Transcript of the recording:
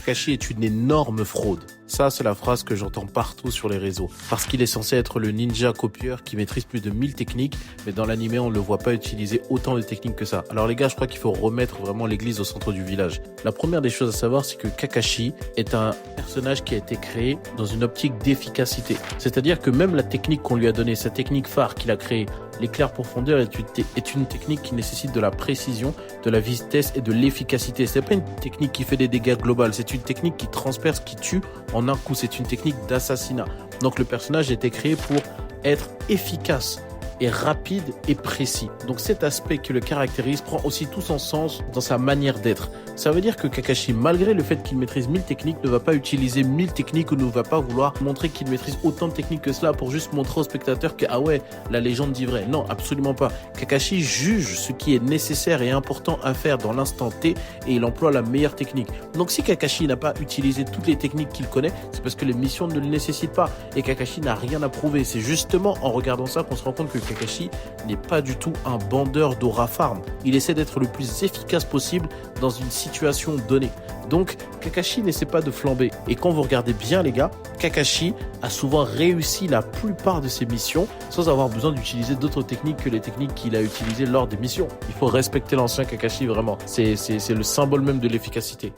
Kakashi est une énorme fraude. Ça, c'est la phrase que j'entends partout sur les réseaux. Parce qu'il est censé être le ninja copieur qui maîtrise plus de 1000 techniques, mais dans l'anime, on ne le voit pas utiliser autant de techniques que ça. Alors les gars, je crois qu'il faut remettre vraiment l'église au centre du village. La première des choses à savoir, c'est que Kakashi est un personnage qui a été créé dans une optique d'efficacité. C'est-à-dire que même la technique qu'on lui a donnée, sa technique phare qu'il a créée, l'éclair profondeur est une technique qui nécessite de la précision, de la vitesse et de l'efficacité. C'est pas une technique qui fait des dégâts globaux, c'est une technique qui transperce, qui tue en un coup. C'est une technique d'assassinat. Donc le personnage a été créé pour être efficace et rapide et précis. Donc cet aspect qui le caractérise prend aussi tout son sens dans sa manière d'être. Ça veut dire que Kakashi, malgré le fait qu'il maîtrise 1000 techniques, ne va pas utiliser 1000 techniques ou ne va pas vouloir montrer qu'il maîtrise autant de techniques que cela pour juste montrer au spectateur que ah ouais, la légende dit vrai. Non, absolument pas. Kakashi juge ce qui est nécessaire et important à faire dans l'instant T et il emploie la meilleure technique. Donc si Kakashi n'a pas utilisé toutes les techniques qu'il connaît, c'est parce que les missions ne le nécessitent pas et Kakashi n'a rien à prouver. C'est justement en regardant ça qu'on se rend compte que Kakashi n'est pas du tout un bandeur d'aura farm. Il essaie d'être le plus efficace possible dans une situation donnée. Donc Kakashi n'essaie pas de flamber. Et quand vous regardez bien les gars, Kakashi a souvent réussi la plupart de ses missions sans avoir besoin d'utiliser d'autres techniques que les techniques qu'il a utilisées lors des missions. Il faut respecter l'ancien Kakashi vraiment. C'est le symbole même de l'efficacité.